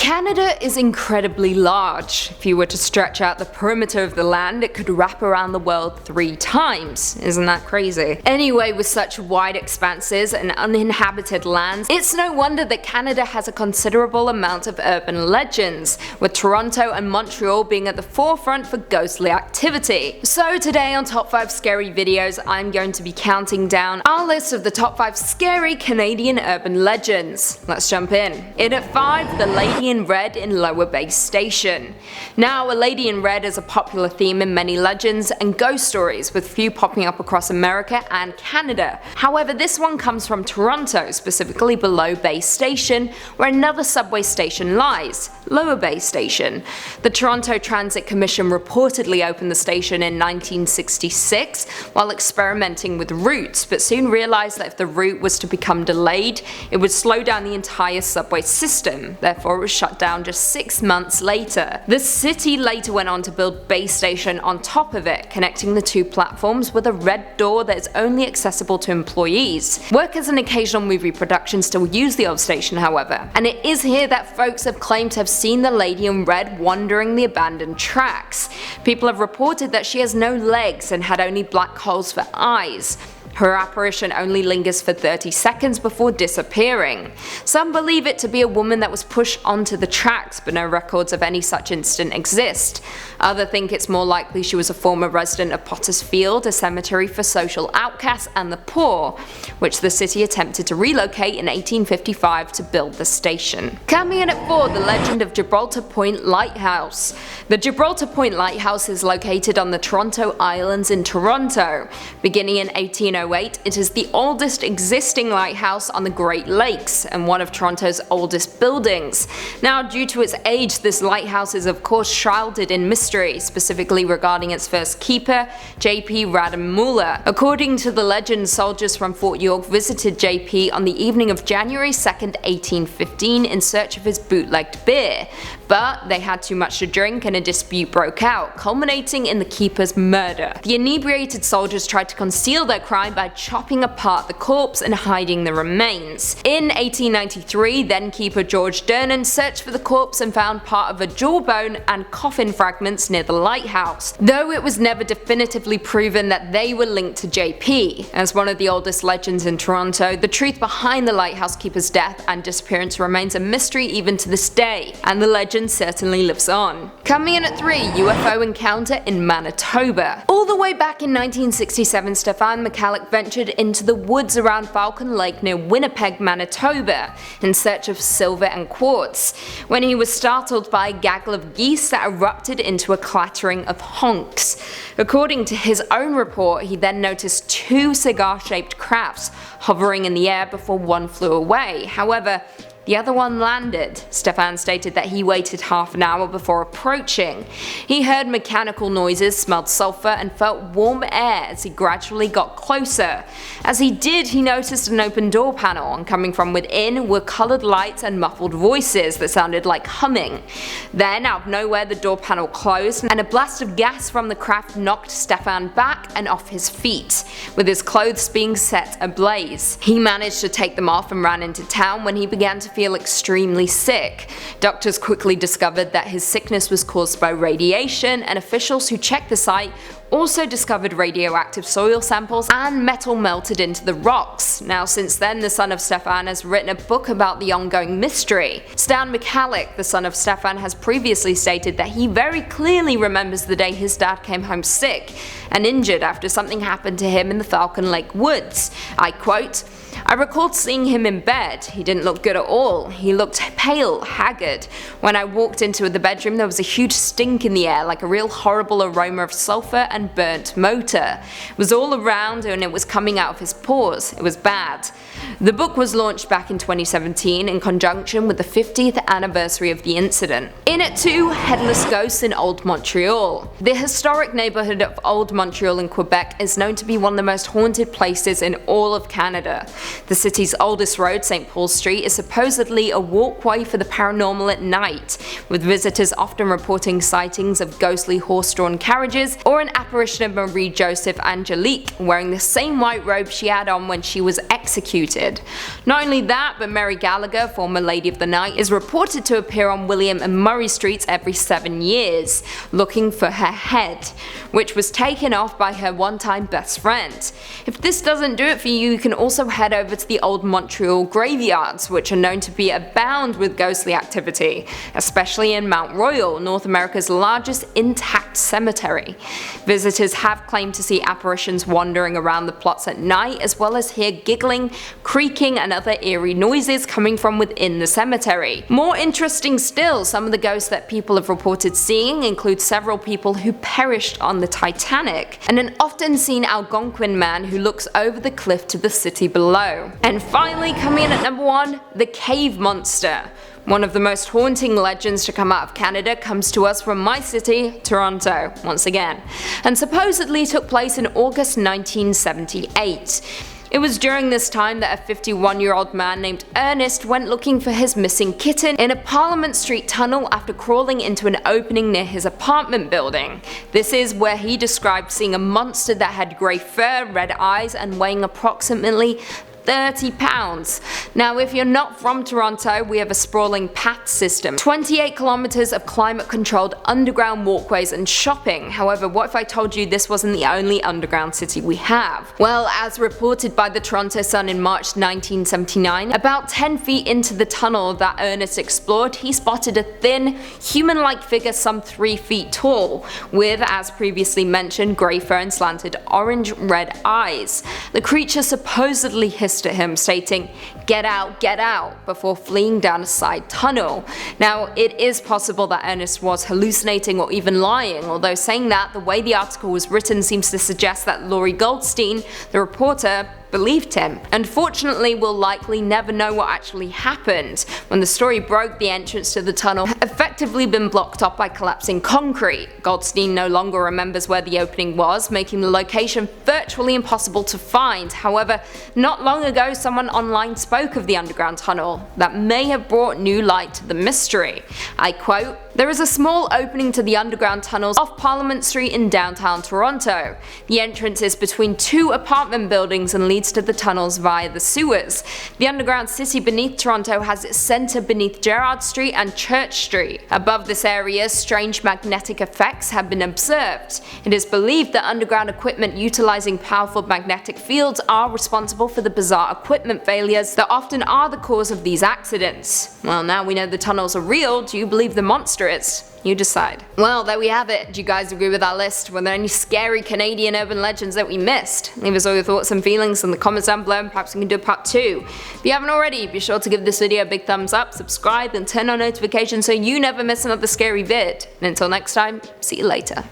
Canada is incredibly large. If you were to stretch out the perimeter of the land, it could wrap around the world 3 times. Isn't that crazy? Anyway, with such wide expanses and uninhabited lands, it's no wonder that Canada has a considerable amount of urban legends, with Toronto and Montreal being at the forefront for ghostly activity. So today on Top 5 Scary Videos, I'm going to be counting down our list of the top 5 scary Canadian urban legends. Let's jump in. In at 5, the Lady in Red in Lower Bay Station. Now, a lady in red is a popular theme in many legends and ghost stories, with few popping up across America and Canada. However, this one comes from Toronto, specifically below Bay Station, where another subway station lies, Lower Bay Station. The Toronto Transit Commission reportedly opened the station in 1966 while experimenting with routes, but soon realized that if the route was to become delayed, it would slow down the entire subway system. Therefore, it was shut down just 6 months later. The city later went on to build Bay Station on top of it, connecting the 2 platforms with a red door that is only accessible to employees. Workers and occasional movie productions still use the old station, however, and it is here that folks have claimed to have seen the Lady in Red wandering the abandoned tracks. People have reported that she has no legs and had only black holes for eyes. Her apparition only lingers for 30 seconds before disappearing. Some believe it to be a woman that was pushed onto the tracks, but no records of any such incident exist. Others think it's more likely she was a former resident of Potter's Field, a cemetery for social outcasts and the poor, which the city attempted to relocate in 1855 to build the station. Coming in at 4, the legend of Gibraltar Point Lighthouse. The Gibraltar Point Lighthouse is located on the Toronto Islands in Toronto. Beginning in 1808, it is the oldest existing lighthouse on the Great Lakes and one of Toronto's oldest buildings. Now, due to its age, this lighthouse is of course shrouded in mystery, specifically regarding its first keeper, J.P. Radamula. According to the legend, soldiers from Fort York visited J.P. on the evening of January 2nd, 1815 in search of his bootlegged beer, but they had too much to drink and a dispute broke out, culminating in the keeper's murder. The inebriated soldiers tried to conceal their crime by chopping apart the corpse and hiding the remains. In 1893, then keeper George Dernan searched for the corpse and found part of a jawbone and coffin fragments near the lighthouse, though it was never definitively proven that they were linked to JP. As one of the oldest legends in Toronto, the truth behind the lighthouse keeper's death and disappearance remains a mystery even to this day, and the legend certainly lives on. Coming in at 3, UFO Encounter in Manitoba. All the way back in 1967, Stefan McCallick ventured into the woods around Falcon Lake near Winnipeg, Manitoba, in search of silver and quartz, when he was startled by a gaggle of geese that erupted into a clattering of honks. According to his own report, he then noticed 2 cigar-shaped crafts hovering in the air before one flew away. However, the other one landed. Stefan stated that he waited half an hour before approaching. He heard mechanical noises, smelled sulfur, and felt warm air as he gradually got closer. As he did, he noticed an open door panel, and coming from within were colored lights and muffled voices that sounded like humming. Then, out of nowhere, the door panel closed, and a blast of gas from the craft knocked Stefan back and off his feet, with his clothes being set ablaze. He managed to take them off and ran into town when he began to feel extremely sick. Doctors quickly discovered that his sickness was caused by radiation, and officials who checked the site also discovered radioactive soil samples and metal melted into the rocks. Now, since then, the son of Stefan has written a book about the ongoing mystery. Stan McCallick, the son of Stefan, has previously stated that he very clearly remembers the day his dad came home sick and injured after something happened to him in the Falcon Lake woods. I quote, "I recalled seeing him in bed. He didn't look good at all. He looked pale, haggard. When I walked into the bedroom, there was a huge stink in the air, like a real horrible aroma of sulfur and burnt motor. It was all around and it was coming out of his pores. It was bad." The book was launched back in 2017 in conjunction with the 50th anniversary of the incident. In at 2, Headless Ghosts in Old Montreal. The historic neighborhood of Old Montreal in Quebec is known to be one of the most haunted places in all of Canada. The city's oldest road, St. Paul Street, is supposedly a walkway for the paranormal at night, with visitors often reporting sightings of ghostly horse-drawn carriages or an apparition of Marie Joseph Angelique wearing the same white robe she had on when she was executed. Not only that, but Mary Gallagher, former Lady of the Night, is reported to appear on William and Murray Streets every 7 years, looking for her head, which was taken off by her one-time best friend. If this doesn't do it for you, you can also head over to the old Montreal graveyards, which are known to be abound with ghostly activity, especially in Mount Royal, North America's largest intact cemetery. Visitors have claimed to see apparitions wandering around the plots at night, as well as hear giggling, creaking, and other eerie noises coming from within the cemetery. More interesting still, some of the ghosts that people have reported seeing include several people who perished on the Titanic, and an often seen Algonquin man who looks over the cliff to the city below. And finally, coming in at number 1, the Cave Monster. One of the most haunting legends to come out of Canada comes to us from my city, Toronto, once again, and supposedly took place in August 1978. It was during this time that a 51-year-old man named Ernest went looking for his missing kitten in a Parliament Street tunnel after crawling into an opening near his apartment building. This is where he described seeing a monster that had grey fur, red eyes, and weighing approximately 30 pounds. Now, if you're not from Toronto, we have a sprawling path system, 28 kilometers of climate controlled underground walkways and shopping. However, what if I told you this wasn't the only underground city we have? Well, as reported by the Toronto Sun in March 1979, about 10 feet into the tunnel that Ernest explored, he spotted a thin, human-like figure some 3 feet tall, with, as previously mentioned, grey fur and slanted orange-red eyes. The creature supposedly hissed at him, stating, get out," before fleeing down a side tunnel. Now, it is possible that Ernest was hallucinating or even lying, although saying that, the way the article was written seems to suggest that Laurie Goldstein, the reporter, believed him. Unfortunately, we'll likely never know what actually happened. When the story broke, the entrance to the tunnel had effectively been blocked off by collapsing concrete. Goldstein no longer remembers where the opening was, making the location virtually impossible to find. However, not long ago, someone online spoke of the underground tunnel that may have brought new light to the mystery. I quote, "There is a small opening to the underground tunnels off Parliament Street in downtown Toronto. The entrance is between 2 apartment buildings and leads to the tunnels via the sewers. The underground city beneath Toronto has its centre beneath Gerrard Street and Church Street. Above this area, strange magnetic effects have been observed. It is believed that underground equipment utilizing powerful magnetic fields are responsible for the bizarre equipment failures that often are the cause of these accidents." Well, now we know the tunnels are real, do you believe the monster is? You decide. Well, there we have it. Do you guys agree with our list? Were there any scary Canadian urban legends that we missed? Leave us all your thoughts and feelings in the comments down below, and perhaps we can do a part 2. If you haven't already, be sure to give this video a big thumbs up, subscribe, and turn on notifications so you never miss another scary vid. And until next time, see you later.